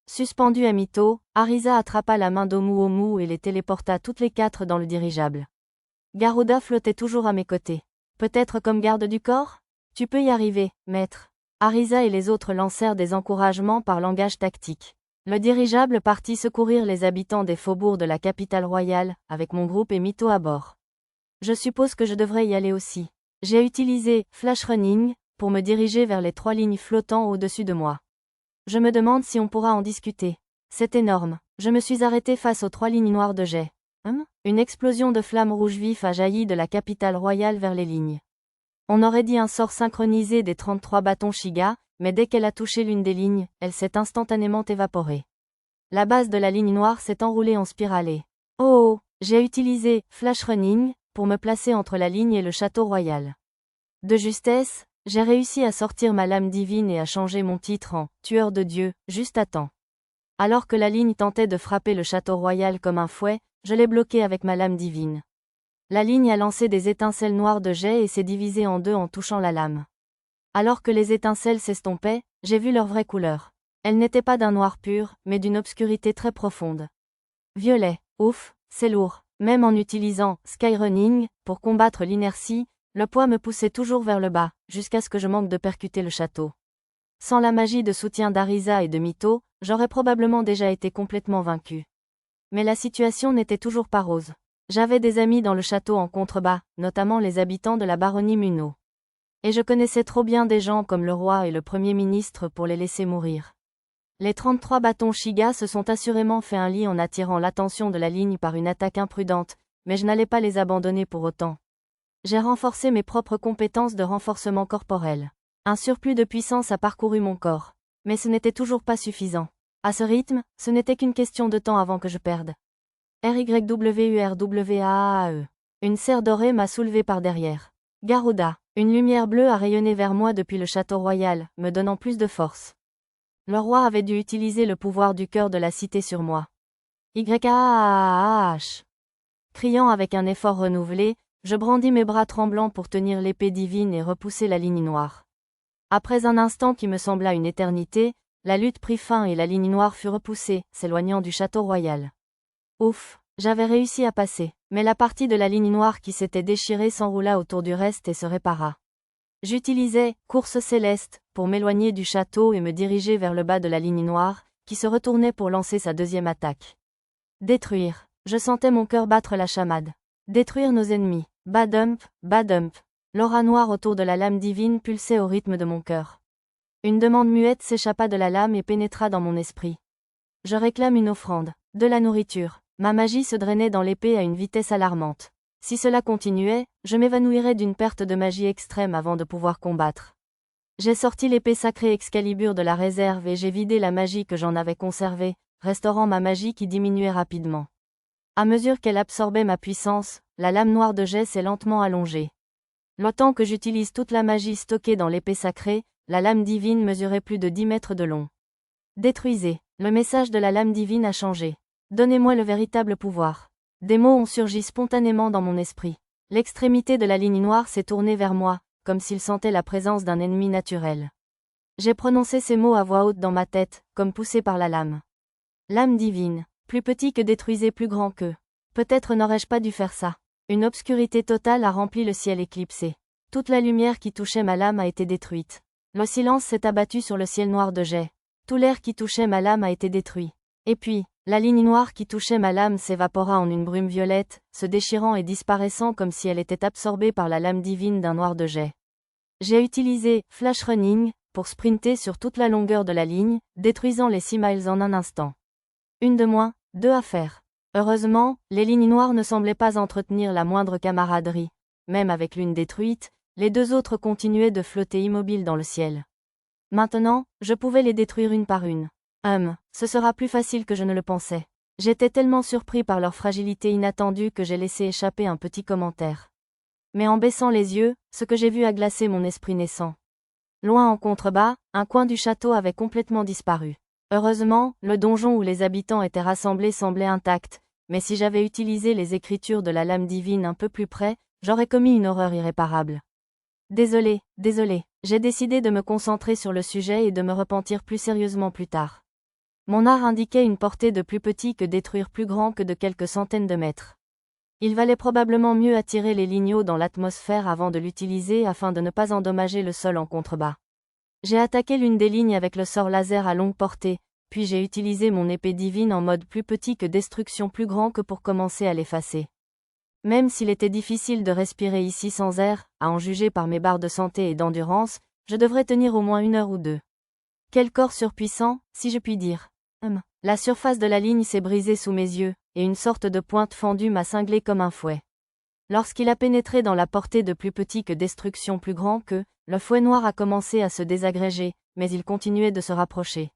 suspendu à Mito, Arisa attrapa la main d'Omu et les téléporta toutes les 4 dans le dirigeable. Garuda flottait toujours à mes côtés. Peut-être comme garde du corps? Tu peux y arriver, maître. Arisa et les autres lancèrent des encouragements par langage tactique. Le dirigeable partit secourir les habitants des faubourgs de la capitale royale, avec mon groupe et Mito à bord. Je suppose que je devrais y aller aussi. J'ai utilisé Flash Running pour me diriger vers les 3 lignes flottant au-dessus de moi. Je me demande si on pourra en discuter. C'est énorme. Je me suis arrêté face aux 3 lignes noires de jet. Une explosion de flammes rouges vifs a jailli de la capitale royale vers les lignes. On aurait dit un sort synchronisé des 33 bâtons Shiga, mais dès qu'elle a touché l'une des lignes, elle s'est instantanément évaporée. La base de la ligne noire s'est enroulée en spirale. Oh, j'ai utilisé Flash Running pour me placer entre la ligne et le château royal. De justesse, j'ai réussi à sortir ma lame divine et à changer mon titre en Tueur de Dieu, juste à temps. Alors que la ligne tentait de frapper le château royal comme un fouet, je l'ai bloqué avec ma lame divine. La ligne a lancé des étincelles noires de jet et s'est divisée en 2 en touchant la lame. Alors que les étincelles s'estompaient, j'ai vu leur vraie couleur. Elles n'étaient pas d'un noir pur, mais d'une obscurité très profonde. Violet, ouf, c'est lourd. Même en utilisant Skyrunning pour combattre l'inertie, le poids me poussait toujours vers le bas, jusqu'à ce que je manque de percuter le château. Sans la magie de soutien d'Arisa et de Mito, j'aurais probablement déjà été complètement vaincu. Mais la situation n'était toujours pas rose. J'avais des amis dans le château en contrebas, notamment les habitants de la baronnie Muno. Et je connaissais trop bien des gens comme le roi et le premier ministre pour les laisser mourir. Les 33 bâtons Shiga se sont assurément fait un lit en attirant l'attention de la ligne par une attaque imprudente, mais je n'allais pas les abandonner pour autant. J'ai renforcé mes propres compétences de renforcement corporel. Un surplus de puissance a parcouru mon corps. Mais ce n'était toujours pas suffisant. À ce rythme, ce n'était qu'une question de temps avant que je perde. RYWURWAAE. Une serre dorée m'a soulevé par derrière. Garuda. Une lumière bleue a rayonné vers moi depuis le château royal, me donnant plus de force. Le roi avait dû utiliser le pouvoir du cœur de la cité sur moi. YAAH. Criant avec un effort renouvelé, je brandis mes bras tremblants pour tenir l'épée divine et repousser la ligne noire. Après un instant qui me sembla une éternité, la lutte prit fin et la ligne noire fut repoussée, s'éloignant du château royal. Ouf, j'avais réussi à passer, mais la partie de la ligne noire qui s'était déchirée s'enroula autour du reste et se répara. J'utilisais « course céleste » pour m'éloigner du château et me diriger vers le bas de la ligne noire, qui se retournait pour lancer sa deuxième attaque. Détruire. Je sentais mon cœur battre la chamade. Détruire nos ennemis. Badump, badump. L'aura noire autour de la lame divine pulsait au rythme de mon cœur. Une demande muette s'échappa de la lame et pénétra dans mon esprit. Je réclame une offrande. De la nourriture. Ma magie se drainait dans l'épée à une vitesse alarmante. Si cela continuait, je m'évanouirais d'une perte de magie extrême avant de pouvoir combattre. J'ai sorti l'épée sacrée Excalibur de la réserve et j'ai vidé la magie que j'en avais conservée, restaurant ma magie qui diminuait rapidement. À mesure qu'elle absorbait ma puissance, la lame noire de jet s'est lentement allongée. Le temps que j'utilise toute la magie stockée dans l'épée sacrée, la lame divine mesurait plus de 10 mètres de long. Détruisez. Le message de la lame divine a changé. Donnez-moi le véritable pouvoir. Des mots ont surgi spontanément dans mon esprit. L'extrémité de la ligne noire s'est tournée vers moi, comme s'il sentait la présence d'un ennemi naturel. J'ai prononcé ces mots à voix haute dans ma tête, comme poussé par la lame. Lame divine. Plus petit que détruisez, plus grand que. Peut-être n'aurais-je pas dû faire ça. Une obscurité totale a rempli le ciel éclipsé. Toute la lumière qui touchait ma lame a été détruite. Le silence s'est abattu sur le ciel noir de jet. Tout l'air qui touchait ma lame a été détruit. Et puis, la ligne noire qui touchait ma lame s'évapora en une brume violette, se déchirant et disparaissant comme si elle était absorbée par la lame divine d'un noir de jet. J'ai utilisé Flash Running pour sprinter sur toute la longueur de la ligne, détruisant les 6 miles en un instant. Une de moins, 2 à faire. Heureusement, les lignes noires ne semblaient pas entretenir la moindre camaraderie. Même avec l'une détruite, les 2 autres continuaient de flotter immobiles dans le ciel. Maintenant, je pouvais les détruire une par une. Ce sera plus facile que je ne le pensais. J'étais tellement surpris par leur fragilité inattendue que j'ai laissé échapper un petit commentaire. Mais en baissant les yeux, ce que j'ai vu a glacé mon esprit naissant. Loin en contrebas, un coin du château avait complètement disparu. Heureusement, le donjon où les habitants étaient rassemblés semblait intact, mais si j'avais utilisé les écritures de la lame divine un peu plus près, j'aurais commis une horreur irréparable. Désolé, j'ai décidé de me concentrer sur le sujet et de me repentir plus sérieusement plus tard. Mon art indiquait une portée de plus petit que détruire plus grand que de quelques centaines de mètres. Il valait probablement mieux attirer les ligneaux dans l'atmosphère avant de l'utiliser afin de ne pas endommager le sol en contrebas. J'ai attaqué l'une des lignes avec le sort laser à longue portée, puis j'ai utilisé mon épée divine en mode plus petit que destruction plus grand que pour commencer à l'effacer. Même s'il était difficile de respirer ici sans air, à en juger par mes barres de santé et d'endurance, je devrais tenir au moins 1 heure ou 2. Quel corps surpuissant, si je puis dire. La surface de la ligne s'est brisée sous mes yeux, et une sorte de pointe fendue m'a cinglé comme un fouet. Lorsqu'il a pénétré dans la portée de plus petit que destruction plus grand que, le fouet noir a commencé à se désagréger, mais il continuait de se rapprocher.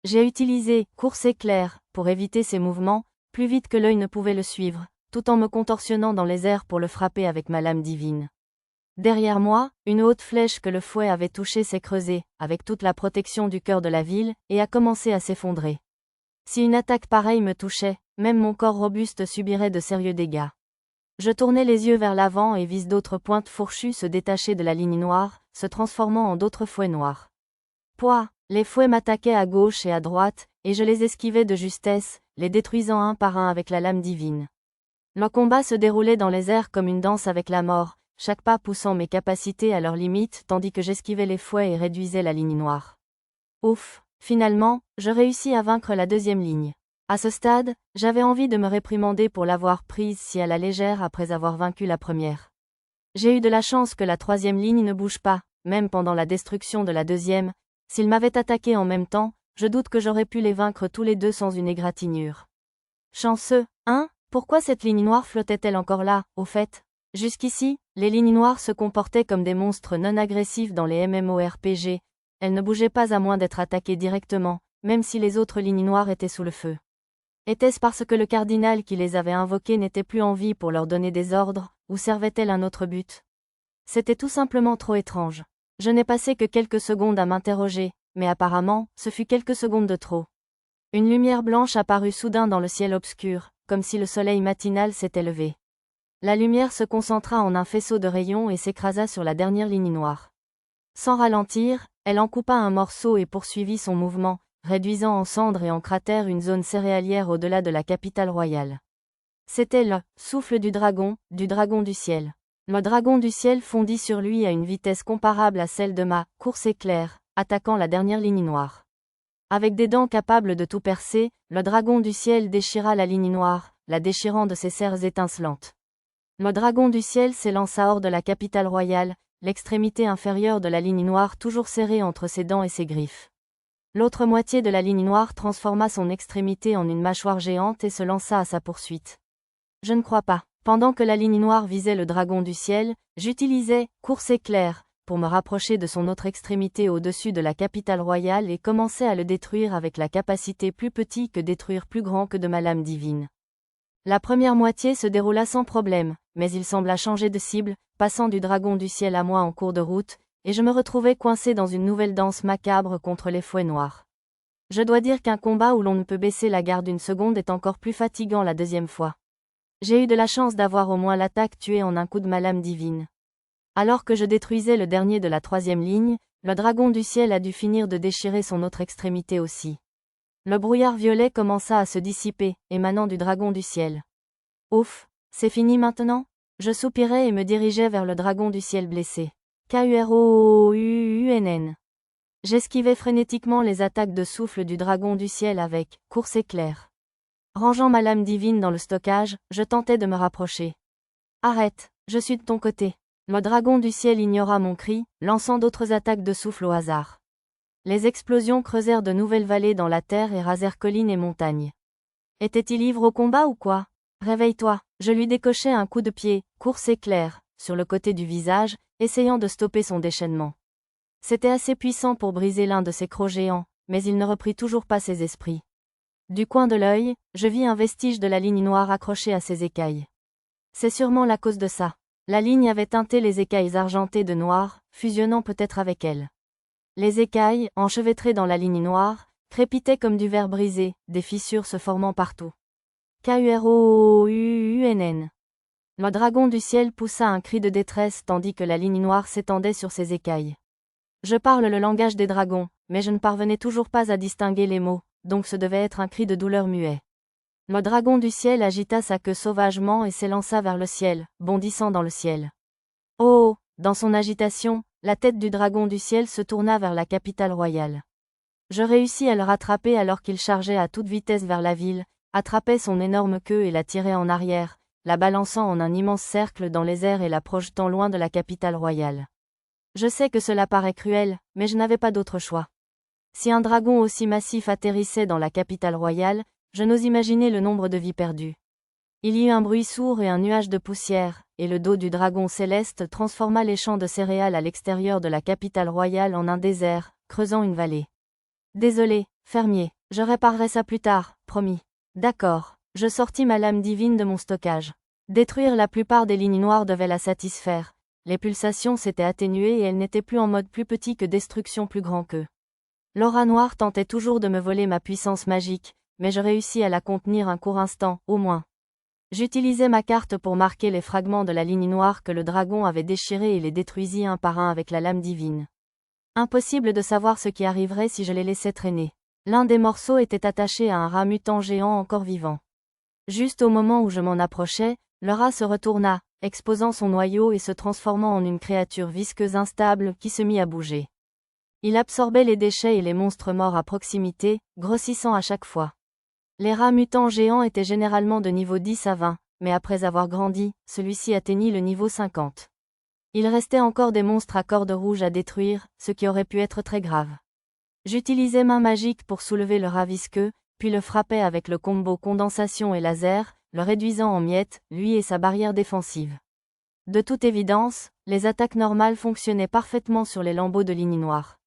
J'ai utilisé course éclair pour éviter ses mouvements, plus vite que l'œil ne pouvait le suivre, tout en me contorsionnant dans les airs pour le frapper avec ma lame divine. Derrière moi, une haute flèche que le fouet avait touchée s'est creusée, avec toute la protection du cœur de la ville, et a commencé à s'effondrer. Si une attaque pareille me touchait, même mon corps robuste subirait de sérieux dégâts. Je tournai les yeux vers l'avant et vis d'autres pointes fourchues se détacher de la ligne noire, se transformant en d'autres fouets noirs. Pouah, les fouets m'attaquaient à gauche et à droite, et je les esquivais de justesse, les détruisant un par un avec la lame divine. Le combat se déroulait dans les airs comme une danse avec la mort, chaque pas poussant mes capacités à leur limite tandis que j'esquivais les fouets et réduisais la ligne noire. Ouf, finalement, je réussis à vaincre la 2e ligne. À ce stade, j'avais envie de me réprimander pour l'avoir prise si à la légère après avoir vaincu la première. J'ai eu de la chance que la 3e ligne ne bouge pas, même pendant la destruction de la 2e, s'ils m'avaient attaqué en même temps, je doute que j'aurais pu les vaincre tous les 2 sans une égratignure. Chanceux, hein? Pourquoi cette ligne noire flottait-elle encore là, au fait? Jusqu'ici, les lignes noires se comportaient comme des monstres non agressifs dans les MMORPG, elles ne bougeaient pas à moins d'être attaquées directement, même si les autres lignes noires étaient sous le feu. Était-ce parce que le cardinal qui les avait invoquées n'était plus en vie pour leur donner des ordres, ou servait-elle un autre but? C'était tout simplement trop étrange. Je n'ai passé que quelques secondes à m'interroger, mais apparemment, ce fut quelques secondes de trop. Une lumière blanche apparut soudain dans le ciel obscur, comme si le soleil matinal s'était levé. La lumière se concentra en un faisceau de rayons et s'écrasa sur la dernière ligne noire. Sans ralentir, elle en coupa un morceau et poursuivit son mouvement, réduisant en cendres et en cratères une zone céréalière au-delà de la capitale royale. C'était le souffle du dragon du ciel. Le dragon du ciel fondit sur lui à une vitesse comparable à celle de ma course éclair, attaquant la dernière ligne noire. Avec des dents capables de tout percer, le dragon du ciel déchira la ligne noire, la déchirant de ses serres étincelantes. Le dragon du ciel s'élança hors de la capitale royale, l'extrémité inférieure de la ligne noire toujours serrée entre ses dents et ses griffes. L'autre moitié de la ligne noire transforma son extrémité en une mâchoire géante et se lança à sa poursuite. Je ne crois pas. Pendant que la ligne noire visait le dragon du ciel, j'utilisais « course éclair » pour me rapprocher de son autre extrémité au-dessus de la capitale royale et commençais à le détruire avec la capacité plus petit que détruire plus grand que de ma lame divine. La première moitié se déroula sans problème, mais il sembla changer de cible, passant du dragon du ciel à moi en cours de route, et je me retrouvai coincé dans une nouvelle danse macabre contre les fouets noirs. Je dois dire qu'un combat où l'on ne peut baisser la garde une seconde est encore plus fatigant la deuxième fois. J'ai eu de la chance d'avoir au moins l'attaque tuée en un coup de ma lame divine. Alors que je détruisais le dernier de la troisième ligne, le dragon du ciel a dû finir de déchirer son autre extrémité aussi. Le brouillard violet commença à se dissiper, émanant du dragon du ciel. Ouf, c'est fini maintenant? Je soupirai et me dirigeai vers le dragon du ciel blessé. Kurounn. J'esquivai frénétiquement les attaques de souffle du dragon du ciel avec « course éclair ». Rangeant ma lame divine dans le stockage, je tentais de me rapprocher. Arrête, je suis de ton côté. Le dragon du ciel ignora mon cri, lançant d'autres attaques de souffle au hasard. Les explosions creusèrent de nouvelles vallées dans la terre et rasèrent collines et montagnes. Était-il ivre au combat ou quoi? Réveille-toi, je lui décochai un coup de pied, course éclair, sur le côté du visage, essayant de stopper son déchaînement. C'était assez puissant pour briser l'un de ses crocs géants, mais il ne reprit toujours pas ses esprits. Du coin de l'œil, je vis un vestige de la ligne noire accrochée à ses écailles. C'est sûrement la cause de ça. La ligne avait teinté les écailles argentées de noir, fusionnant peut-être avec elle. Les écailles, enchevêtrées dans la ligne noire, crépitaient comme du verre brisé, des fissures se formant partout. Kurounn. Le dragon du ciel poussa un cri de détresse tandis que la ligne noire s'étendait sur ses écailles. Je parle le langage des dragons, mais je ne parvenais toujours pas à distinguer les mots, donc ce devait être un cri de douleur muet. Le dragon du ciel agita sa queue sauvagement et s'élança vers le ciel, bondissant dans le ciel. Oh! Dans son agitation, la tête du dragon du ciel se tourna vers la capitale royale. Je réussis à le rattraper alors qu'il chargeait à toute vitesse vers la ville, attrapait son énorme queue et la tirait en arrière, la balançant en un immense cercle dans les airs et la projetant loin de la capitale royale. Je sais que cela paraît cruel, mais je n'avais pas d'autre choix. Si un dragon aussi massif atterrissait dans la capitale royale, je n'ose imaginer le nombre de vies perdues. Il y eut un bruit sourd et un nuage de poussière, et le dos du dragon céleste transforma les champs de céréales à l'extérieur de la capitale royale en un désert, creusant une vallée. Désolé, fermier, je réparerai ça plus tard, promis. D'accord, je sortis ma lame divine de mon stockage. Détruire la plupart des lignes noires devait la satisfaire. Les pulsations s'étaient atténuées et elle n'était plus en mode plus petit que destruction plus grand qu'eux. L'aura noire tentait toujours de me voler ma puissance magique, mais je réussis à la contenir un court instant, au moins. J'utilisais ma carte pour marquer les fragments de la ligne noire que le dragon avait déchirés et les détruisis un par un avec la lame divine. Impossible de savoir ce qui arriverait si je les laissais traîner. L'un des morceaux était attaché à un rat mutant géant encore vivant. Juste au moment où je m'en approchais, le rat se retourna, exposant son noyau et se transformant en une créature visqueuse instable qui se mit à bouger. Il absorbait les déchets et les monstres morts à proximité, grossissant à chaque fois. Les rats mutants géants étaient généralement de niveau 10 à 20, mais après avoir grandi, celui-ci atteignit le niveau 50. Il restait encore des monstres à cordes rouges à détruire, ce qui aurait pu être très grave. J'utilisais main magique pour soulever le rat visqueux, puis le frappais avec le combo condensation et laser, le réduisant en miettes, lui et sa barrière défensive. De toute évidence, les attaques normales fonctionnaient parfaitement sur les lambeaux de ligne noire.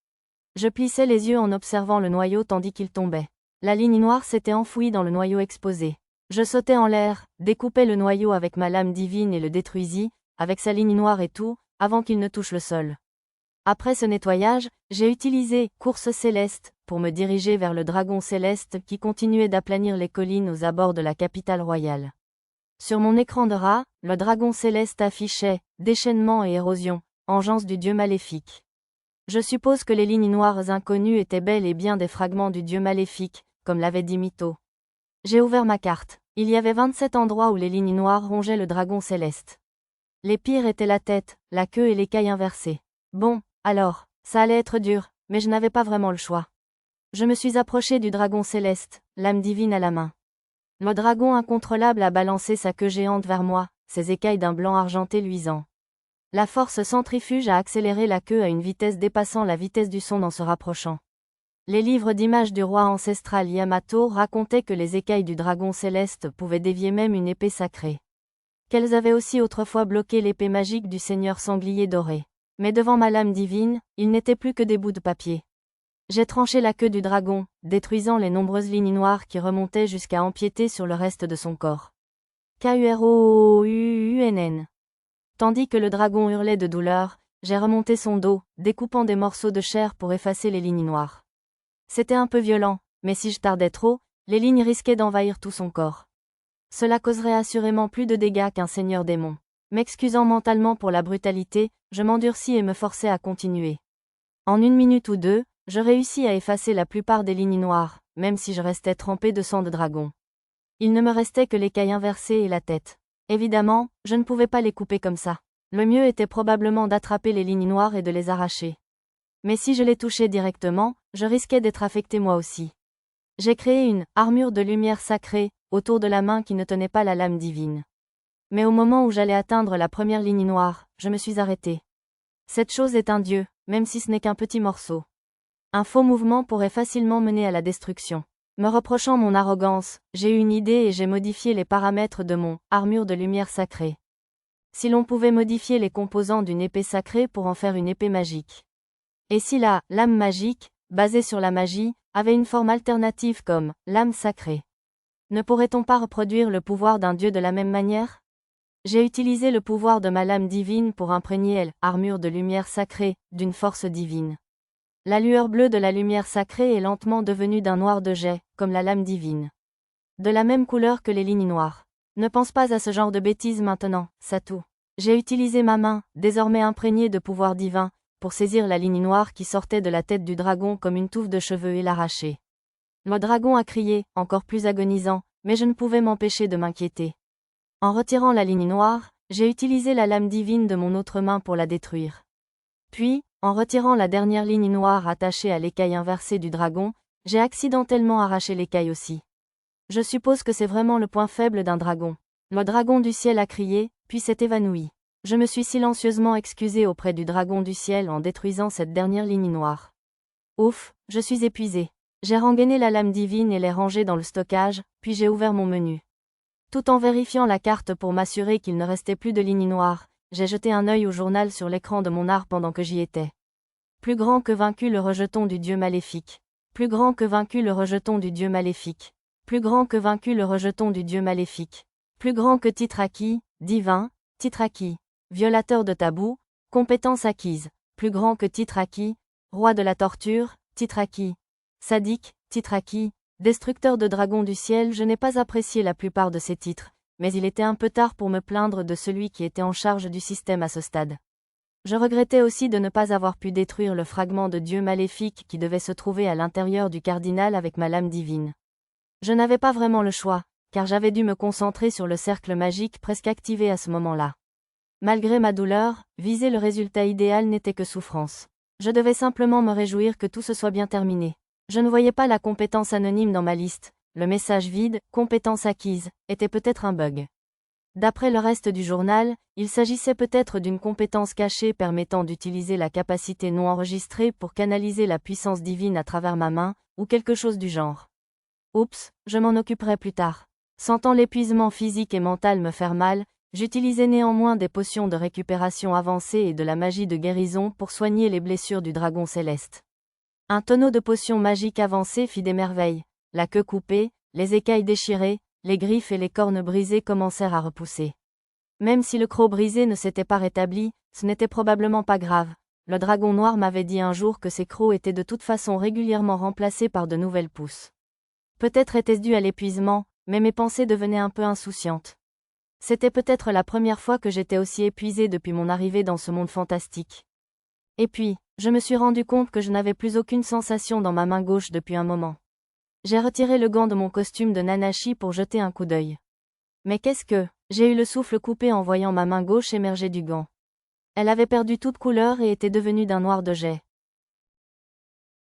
Je plissais les yeux en observant le noyau tandis qu'il tombait. La ligne noire s'était enfouie dans le noyau exposé. Je sautais en l'air, découpais le noyau avec ma lame divine et le détruisis, avec sa ligne noire et tout, avant qu'il ne touche le sol. Après ce nettoyage, j'ai utilisé « course céleste » pour me diriger vers le dragon céleste qui continuait d'aplanir les collines aux abords de la capitale royale. Sur mon écran de rat, le dragon céleste affichait « déchaînement et érosion », engeance du dieu maléfique. Je suppose que les lignes noires inconnues étaient bel et bien des fragments du dieu maléfique, comme l'avait dit Mytho. J'ai ouvert ma carte. Il y avait 27 endroits où les lignes noires rongeaient le dragon céleste. Les pires étaient la tête, la queue et l'écaille inversée. Bon, alors, ça allait être dur, mais je n'avais pas vraiment le choix. Je me suis approché du dragon céleste, l'âme divine à la main. Le dragon incontrôlable a balancé sa queue géante vers moi, ses écailles d'un blanc argenté luisant. La force centrifuge a accéléré la queue à une vitesse dépassant la vitesse du son en se rapprochant. Les livres d'images du roi ancestral Yamato racontaient que les écailles du dragon céleste pouvaient dévier même une épée sacrée. Qu'elles avaient aussi autrefois bloqué l'épée magique du seigneur sanglier doré. Mais devant ma lame divine, il n'était plus que des bouts de papier. J'ai tranché la queue du dragon, détruisant les nombreuses lignes noires qui remontaient jusqu'à empiéter sur le reste de son corps. KUROUUNN. Tandis que le dragon hurlait de douleur, j'ai remonté son dos, découpant des morceaux de chair pour effacer les lignes noires. C'était un peu violent, mais si je tardais trop, les lignes risquaient d'envahir tout son corps. Cela causerait assurément plus de dégâts qu'un seigneur démon. M'excusant mentalement pour la brutalité, je m'endurcis et me forçai à continuer. En 1 minute ou 2, je réussis à effacer la plupart des lignes noires, même si je restais trempé de sang de dragon. Il ne me restait que l'écaille inversée et la tête. Évidemment, je ne pouvais pas les couper comme ça. Le mieux était probablement d'attraper les lignes noires et de les arracher. Mais si je les touchais directement, je risquais d'être affecté moi aussi. J'ai créé une armure de lumière sacrée autour de la main qui ne tenait pas la lame divine. Mais au moment où j'allais atteindre la première ligne noire, je me suis arrêté. Cette chose est un dieu, même si ce n'est qu'un petit morceau. Un faux mouvement pourrait facilement mener à la destruction. Me reprochant mon arrogance, j'ai eu une idée et j'ai modifié les paramètres de mon armure de lumière sacrée. Si l'on pouvait modifier les composants d'une épée sacrée pour en faire une épée magique. Et si la lame magique, basée sur la magie, avait une forme alternative comme lame sacrée. Ne pourrait-on pas reproduire le pouvoir d'un dieu de la même manière? J'ai utilisé le pouvoir de ma lame divine pour imprégner l'armure de lumière sacrée d'une force divine. La lueur bleue de la lumière sacrée est lentement devenue d'un noir de jet, comme la lame divine. De la même couleur que les lignes noires. Ne pense pas à ce genre de bêtises maintenant, Satu. J'ai utilisé ma main, désormais imprégnée de pouvoir divin, pour saisir la ligne noire qui sortait de la tête du dragon comme une touffe de cheveux et l'arracher. Le dragon a crié, encore plus agonisant, mais je ne pouvais m'empêcher de m'inquiéter. En retirant la ligne noire, j'ai utilisé la lame divine de mon autre main pour la détruire. Puis, en retirant la dernière ligne noire attachée à l'écaille inversée du dragon, j'ai accidentellement arraché l'écaille aussi. Je suppose que c'est vraiment le point faible d'un dragon. Le dragon du ciel a crié, puis s'est évanoui. Je me suis silencieusement excusé auprès du dragon du ciel en détruisant cette dernière ligne noire. Ouf, je suis épuisé. J'ai rengainé la lame divine et l'ai rangée dans le stockage, puis j'ai ouvert mon menu. Tout en vérifiant la carte pour m'assurer qu'il ne restait plus de lignes noires, j'ai jeté un œil au journal sur l'écran de mon art pendant que j'y étais. Plus grand que vaincu le rejeton du dieu maléfique. Plus grand que vaincu le rejeton du dieu maléfique. Plus grand que vaincu le rejeton du dieu maléfique. Plus grand que titre acquis, divin, titre acquis. Violateur de tabous, compétence acquise. Plus grand que titre acquis, roi de la torture, titre acquis. Sadique, titre acquis. Destructeur de dragons du ciel. Je n'ai pas apprécié la plupart de ces titres, mais il était un peu tard pour me plaindre de celui qui était en charge du système à ce stade. Je regrettais aussi de ne pas avoir pu détruire le fragment de dieu maléfique qui devait se trouver à l'intérieur du cardinal avec ma lame divine. Je n'avais pas vraiment le choix, car j'avais dû me concentrer sur le cercle magique presque activé à ce moment-là. Malgré ma douleur, viser le résultat idéal n'était que souffrance. Je devais simplement me réjouir que tout se soit bien terminé. Je ne voyais pas la compétence anonyme dans ma liste. Le message vide, compétence acquise, était peut-être un bug. D'après le reste du journal, il s'agissait peut-être d'une compétence cachée permettant d'utiliser la capacité non enregistrée pour canaliser la puissance divine à travers ma main, ou quelque chose du genre. Oups, je m'en occuperai plus tard. Sentant l'épuisement physique et mental me faire mal, j'utilisais néanmoins des potions de récupération avancées et de la magie de guérison pour soigner les blessures du dragon céleste. Un tonneau de potions magiques avancées fit des merveilles. La queue coupée, les écailles déchirées, les griffes et les cornes brisées commencèrent à repousser. Même si le croc brisé ne s'était pas rétabli, ce n'était probablement pas grave. Le dragon noir m'avait dit un jour que ces crocs étaient de toute façon régulièrement remplacés par de nouvelles pousses. Peut-être était-ce dû à l'épuisement, mais mes pensées devenaient un peu insouciantes. C'était peut-être la première fois que j'étais aussi épuisé depuis mon arrivée dans ce monde fantastique. Et puis, je me suis rendu compte que je n'avais plus aucune sensation dans ma main gauche depuis un moment. J'ai retiré le gant de mon costume de Nanashi pour jeter un coup d'œil. Mais qu'est-ce que... J'ai eu le souffle coupé en voyant ma main gauche émerger du gant. Elle avait perdu toute couleur et était devenue d'un noir de jet.